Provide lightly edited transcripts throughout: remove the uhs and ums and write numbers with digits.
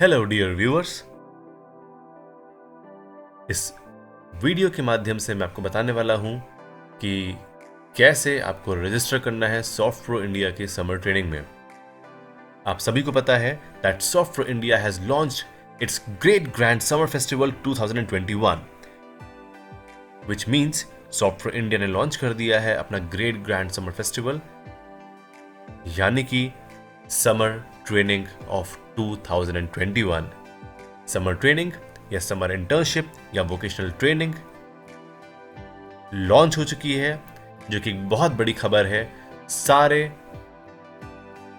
Hello dear viewers. इस video के माध्यम से मैं आपको बताने वाला हूं कि कैसे आपको रजिस्टर करना है सॉफ्ट प्रो इंडिया की समर ट्रेनिंग में। आप सभी को पता है that soft Pro India has launched it's great grand summer festival 2021, which means soft Pro India ने लॉन्च कर दिया है अपना ग्रेट ग्रैंड समर फेस्टिवल, यानी कि summer training of 2021। Summer training या समर इंटर्नशिप या वोकेशनल ट्रेनिंग लॉन्च हो चुकी है, जो कि एक बहुत बड़ी खबर है सारे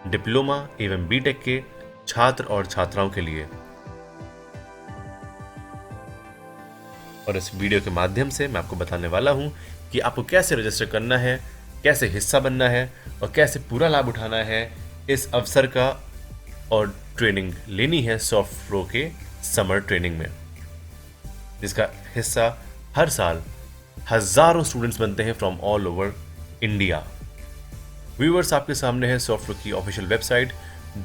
डिप्लोमा एवं बीटेक के छात्र और छात्राओं के लिए। और इस वीडियो के माध्यम से मैं आपको बताने वाला हूं कि आपको कैसे रजिस्टर करना है, कैसे हिस्सा बनना है और कैसे पूरा लाभ उठाना है इस अवसर का और ट्रेनिंग लेनी है सॉफ्ट प्रो के समर ट्रेनिंग में, जिसका हिस्सा हर साल हजारों स्टूडेंट्स बनते हैं from all over India. Viewers, आपके सामने है सॉफ्ट प्रो की ऑफिशियल वेबसाइट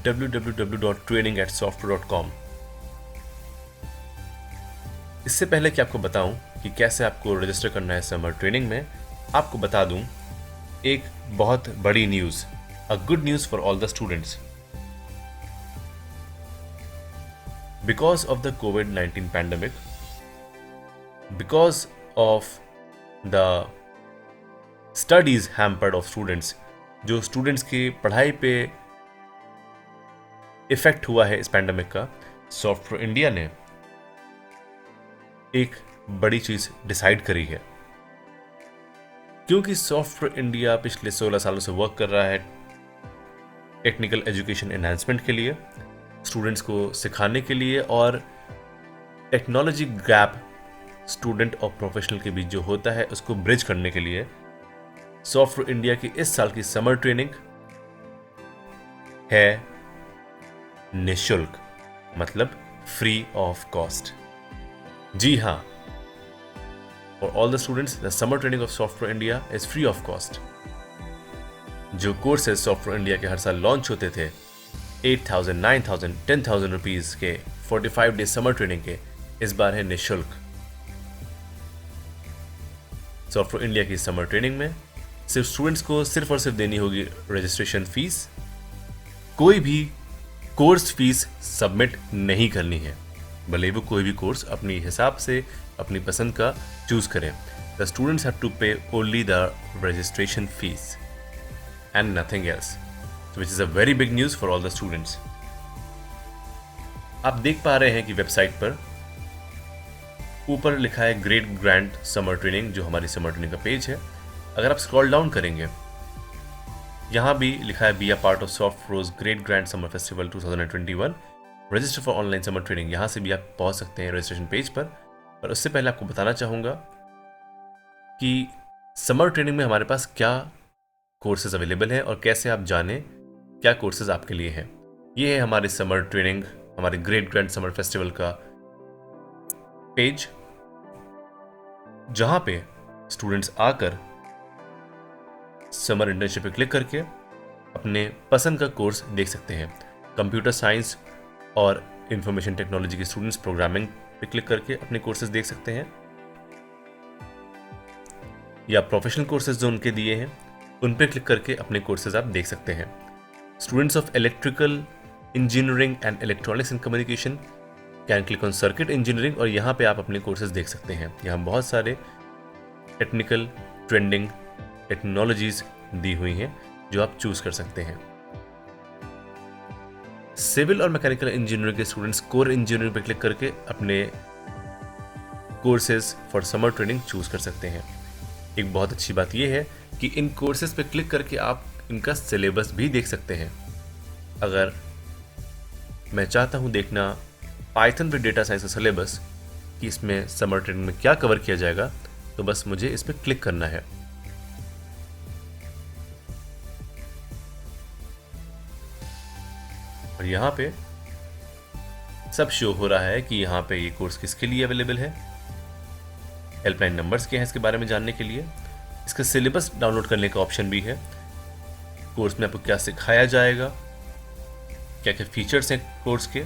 www.training@softpro.com। इससे पहले कि आपको बताऊं कि कैसे आपको रजिस्टर करना है समर ट्रेनिंग में, आपको बता दूं एक बहुत बड़ी news, a good news for all the students. Because of the COVID-19 pandemic, because of the studies hampered of students, जो स्टूडेंट्स की पढ़ाई पे इफेक्ट हुआ है इस पैंडमिक का, सॉफ्ट प्रो इंडिया ने एक बड़ी चीज डिसाइड करी है। क्योंकि सॉफ्ट प्रो इंडिया पिछले 16 सालों से वर्क कर रहा है टेक्निकल एजुकेशन एनहांसमेंट के लिए, स्टूडेंट्स को सिखाने के लिए, और टेक्नोलॉजी गैप स्टूडेंट और प्रोफेशनल के बीच जो होता है उसको ब्रिज करने के लिए सॉफ्ट प्रो इंडिया की इस साल की समर ट्रेनिंग है निःशुल्क, मतलब फ्री ऑफ कॉस्ट। जी हाँ, for all the students the summer training of Soft Pro India is free of cost. जो कोर्सेज सॉफ्ट प्रो इंडिया के हर साल लॉन्च होते थे 8,000, 9,000, 10,000 रुपीज के 45 डेज समर ट्रेनिंग के, इस बार है निःशुल्क। सॉफ्ट प्रो इंडिया की समर ट्रेनिंग में सिर्फ स्टूडेंट्स को सिर्फ और सिर्फ देनी होगी रजिस्ट्रेशन फीस। कोई भी कोर्स फीस सबमिट नहीं करनी है, भले वो कोई भी कोर्स अपनी हिसाब से अपनी पसंद का चूज करें। द स्टूडेंट्स हैव टू पे only the registration fees and nothing else, which is a very big news for all the students. आप देख पा रहे हैं कि वेबसाइट पर ऊपर लिखा है ग्रेट ग्रैंड समर ट्रेनिंग, जो हमारी समर ट्रेनिंग का पेज है। अगर आप स्क्रॉल डाउन करेंगे, यहां भी लिखा है be a part of soft pros great grand summer festival 2021, register for online summer training. यहां से भी आप पहुंच सकते हैं रजिस्ट्रेशन पेज पर। और उससे पहले आपको बताना चाहूंगा कि समर ट्रेनिंग में हमारे पास क्या कोर्सेज अवेलेबल हैं और कैसे आप जानें क्या कोर्सेज आपके लिए हैं। ये है हमारी समर ट्रेनिंग, हमारे ग्रेट ग्रैंड समर फेस्टिवल का पेज, जहां पे स्टूडेंट्स आकर समर इंटर्नशिप पे क्लिक करके अपने पसंद का कोर्स देख सकते हैं। कंप्यूटर साइंस और इंफॉर्मेशन टेक्नोलॉजी के स्टूडेंट्स प्रोग्रामिंग पे क्लिक करके अपने कोर्सेज देख सकते हैं, या प्रोफेशनल कोर्सेज जो उनके दिए हैं उन पे क्लिक करके अपने कोर्सेज आप देख सकते हैं। Students of electrical engineering and electronics and communication can click on circuit engineering, और यहाँ पे आप अपने कोर्सेज देख सकते हैं। यहाँ बहुत सारे टेक्निकल ट्रेंडिंग टेक्नोलॉजीज दी हुई हैं जो आप चूज कर सकते हैं। सिविल और मैकेनिकल इंजीनियरिंग के स्टूडेंट्स कोर इंजीनियरिंग पे क्लिक करके अपने courses for summer training choose कर सकते हैं। एक बहुत अच्छी बात यह है कि इन कोर्सेज पे क्लिक करके आप इनका सिलेबस भी देख सकते हैं। अगर मैं चाहता हूं देखना पाइथन पे डेटा साइंस का सिलेबस कि इसमें समर ट्रेनिंग में क्या कवर किया जाएगा, तो बस मुझे इस पे क्लिक करना है। और यहां पे सब शो हो रहा है कि यहां पे ये कोर्स किसके लिए अवेलेबल है, हेल्पलाइन नंबर्स क्या है इसके बारे में जानने के लिए, इसका सिलेबस डाउनलोड करने का ऑप्शन भी है, कोर्स में आपको क्या सिखाया जाएगा, क्या क्या फीचर्स हैं कोर्स के,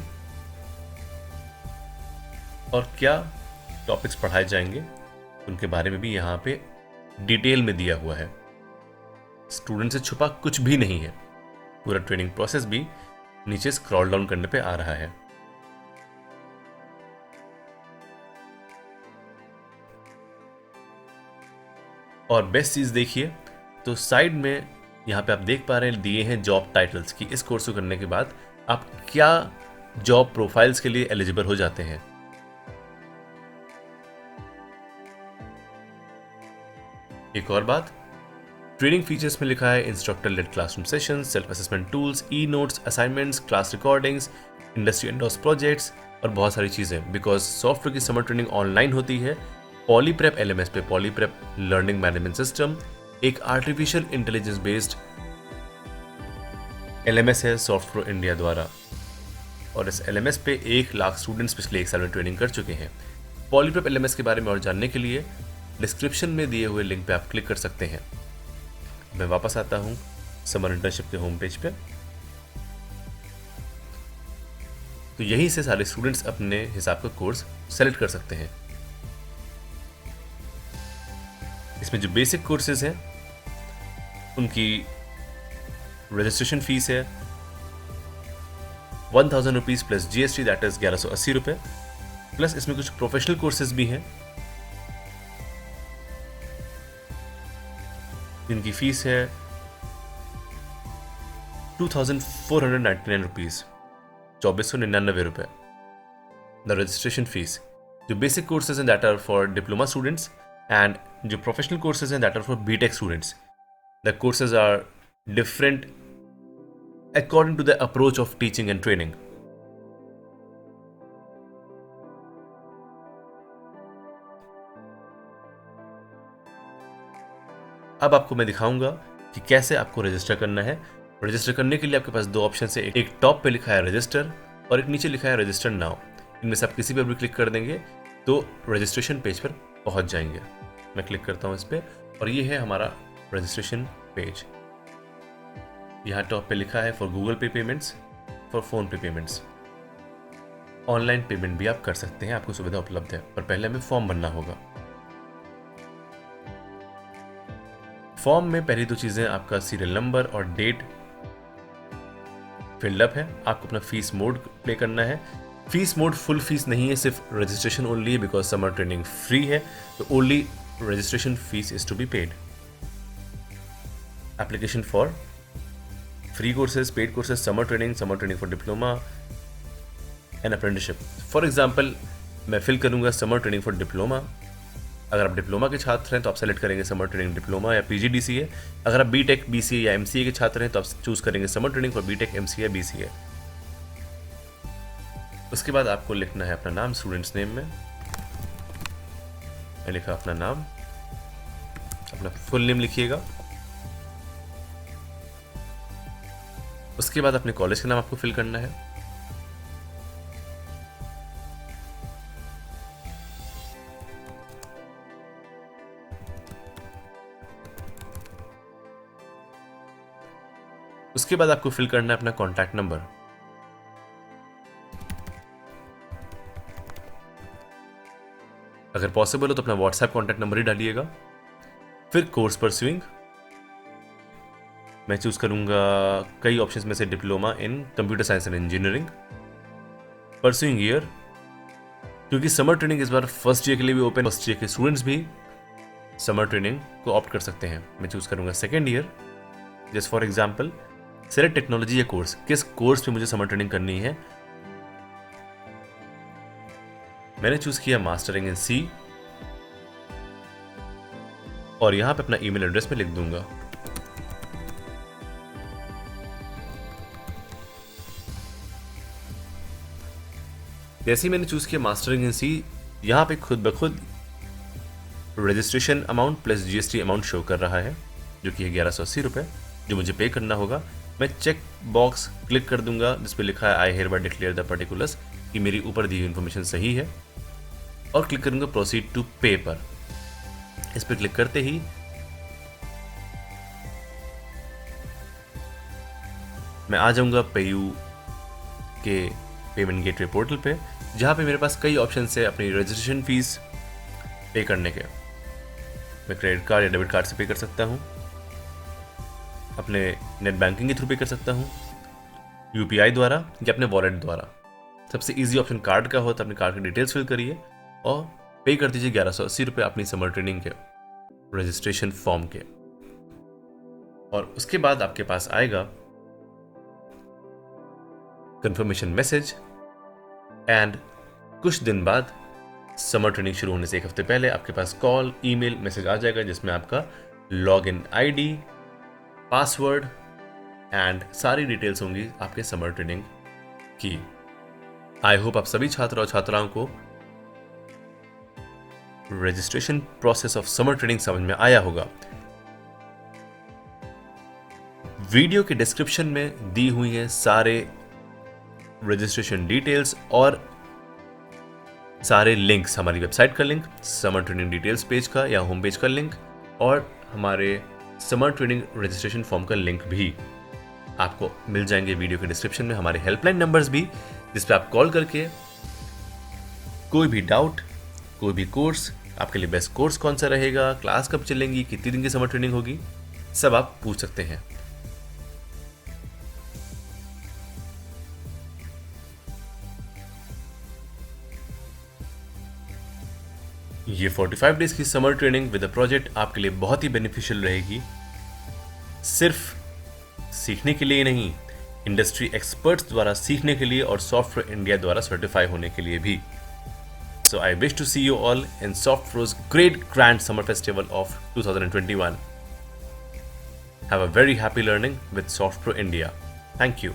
और क्या टॉपिक्स पढ़ाए जाएंगे उनके बारे में भी यहाँ पे डिटेल में दिया हुआ है। स्टूडेंट से छुपा कुछ भी नहीं है। पूरा ट्रेनिंग प्रोसेस भी नीचे स्क्रॉल डाउन करने पे आ रहा है। और बेस्ट चीज देखिए तो साइड में यहाँ पे आप देख पा रहे हैं दिए हैं जॉब टाइटल्स की इस कोर्स को करने के बाद आप क्या जॉब प्रोफाइल्स के लिए एलिजिबल हो जाते हैं। एक और बात, ट्रेनिंग फीचर्स में लिखा है instructor led classroom sessions, self assessment tools, E notes, assignments, class recordings, industry endorse projects और बहुत सारी चीजें। बिकॉज सॉफ्टवेयर की समर ट्रेनिंग ऑनलाइन होती है पॉलीप्रेप एलएमएस पे, पॉलीप्रेप लर्निंग मैनेजमेंट सिस्टम एक आर्टिफिशियल इंटेलिजेंस बेस्ड एलएमएस है सॉफ्टवेयर इंडिया द्वारा, और इस एलएमएस पे 1 लाख स्टूडेंट्स पिछले 1 साल में ट्रेनिंग कर चुके हैं। पॉलीप्रेप एलएमएस के बारे में और जानने के लिए डिस्क्रिप्शन में दिए हुए लिंक पे आप क्लिक कर सकते हैं। मैं वापस आता हूं समर इंटर्नशिप के होम पेज पे। तो यहीं से सारे स्टूडेंट्स अपने हिसाब का कोर्स सेलेक्ट कर सकते हैं। इसमें जो बेसिक कोर्सेज हैं उनकी रजिस्ट्रेशन फीस है 1000 rupees plus GST, that is 1180 रुपये। प्लस इसमें कुछ प्रोफेशनल कोर्सेज भी हैं जिनकी फीस है 2499 रुपीज, 2499 रुपये द रजिस्ट्रेशन फीस। जो बेसिक कोर्सेज हैं that are for diploma students and जो प्रोफेशनल कोर्सेज हैं that are for B Tech students. The courses are different according to the approach of teaching and training. अब आपको मैं दिखाऊंगा कि कैसे आपको रजिस्टर करना है। रजिस्टर करने के लिए आपके पास 2 ऑप्शन है, एक टॉप पे लिखा है रजिस्टर और एक नीचे लिखा है रजिस्टर नाउ। इनमें से आप किसी पर भी क्लिक कर देंगे तो रजिस्ट्रेशन पेज पर पहुंच जाएंगे। मैं क्लिक करता हूं इस पर और ये है हमारा रजिस्ट्रेशन पेज। यहाँ टॉप पे लिखा है फॉर गूगल पे पेमेंट्स, फॉर फोन पे पेमेंट्स। ऑनलाइन पेमेंट भी आप कर सकते हैं, आपको सुविधा उपलब्ध है, पर पहले हमें फॉर्म भरना होगा। फॉर्म में पहली 2 चीजें आपका सीरियल नंबर और डेट फिल्डअप है। आपको अपना फीस मोड प्ले करना है। फीस मोड फुल फीस नहीं है, सिर्फ रजिस्ट्रेशन ओनली है बिकॉज समर ट्रेनिंग फ्री है, तो only registration fees is to be paid. Application for free courses, paid courses, summer training for diploma and apprenticeship. For example, मैं fill करूंगा summer training for diploma. अगर आप diploma के छात्र हैं तो आप सेलेक्ट करेंगे समर ट्रेनिंग डिप्लोमा या पीजीडीसीए। अगर आप बीटेक, बीसीए या एमसीए के छात्र हैं तो आप चूज करेंगे summer training for B Tech, MCA, BCA. उसके बाद आपको लिखना है अपना नाम स्टूडेंट्स नेम में। मैं लिखा अपना नाम, अपना फुल नेम लिखिएगा। उसके बाद अपने कॉलेज का नाम आपको फिल करना है। उसके बाद आपको फिल करना है अपना कॉन्टैक्ट नंबर। अगर पॉसिबल हो तो अपना व्हाट्सएप कॉन्टैक्ट नंबर ही डालिएगा। फिर कोर्स परस्यूइंग, मैं चूज करूंगा कई ऑप्शंस में से diploma in computer science and engineering. Pursuing year, क्योंकि समर ट्रेनिंग इस बार फर्स्ट ईयर के लिए भी ओपन, फर्स्ट ईयर के स्टूडेंट्स भी समर ट्रेनिंग को ऑप्ट कर सकते हैं। मैं चूज करूंगा second year. Just for example select technology या कोर्स, किस कोर्स पे मुझे समर ट्रेनिंग करनी है। मैंने चूज किया मास्टरिंग इन सी और यहां पे अपना ईमेल एड्रेस में लिख दूंगा। जैसे ही मैंने चूज किया मास्टरिंग इन सी, यहां पे खुद ब खुद registration amount plus GST amount show कर रहा है जो कि है 1180 रुपये, जो मुझे पे करना होगा। मैं चेक बॉक्स क्लिक कर दूंगा जिस पे लिखा है आई हियरबाय डिक्लेयर द पर्टिकुलर्स, कि मेरी ऊपर दी हुई इन्फॉर्मेशन सही है, और क्लिक करूंगा प्रोसीड टू पे पर। इस पर क्लिक करते ही मैं आ जाऊंगा पेयू के पेमेंट गेटवे पोर्टल पे, जहाँ पे मेरे पास कई ऑप्शन है अपनी रजिस्ट्रेशन फीस पे करने के। मैं क्रेडिट कार्ड या डेबिट कार्ड से पे कर सकता हूँ, अपने नेट बैंकिंग के थ्रू पे कर सकता हूँ, यूपीआई द्वारा या अपने वॉलेट द्वारा। सबसे इजी ऑप्शन कार्ड का होता है। अपने कार्ड की डिटेल्स फिल करिए और पे कर दीजिए 1180 रुपये अपनी समर ट्रेनिंग के रजिस्ट्रेशन फॉर्म के। और उसके बाद आपके पास आएगा कंफर्मेशन मैसेज एंड कुछ दिन बाद समर ट्रेनिंग शुरू होने से एक हफ्ते पहले आपके पास कॉल, ईमेल, मैसेज आ जाएगा जिसमें आपका लॉगिन आईडी, पासवर्ड एंड सारी डिटेल्स होंगी आपके समर ट्रेनिंग की। आई होप आप सभी छात्र और छात्राओं को registration process of summer training समझ में आया होगा। वीडियो के डिस्क्रिप्शन में दी हुई है सारे रजिस्ट्रेशन डिटेल्स और सारे लिंक्स, हमारी वेबसाइट का link, summer training details page का या होम पेज का लिंक और हमारे समर ट्रेनिंग रजिस्ट्रेशन फॉर्म का लिंक भी आपको मिल जाएंगे वीडियो के डिस्क्रिप्शन में। हमारे हेल्पलाइन नंबर्स भी, जिस पे आप कॉल करके कोई भी डाउट, कोई भी कोर्स, आपके लिए बेस्ट कोर्स कौन सा रहेगा, क्लास कब चलेंगी, कितनी दिन की समर ट्रेनिंग होगी, सब आप पूछ सकते हैं। ये 45 डेज की summer training with a project आपके लिए बहुत ही बेनिफिशियल रहेगी, सिर्फ सीखने के लिए नहीं, इंडस्ट्री एक्सपर्ट्स द्वारा सीखने के लिए और सॉफ्टवेयर इंडिया द्वारा सर्टिफाई होने के लिए भी। So I wish to see you all in SoftPro's great grand summer festival of 2021. Have a very happy learning with SoftPro India. Thank you.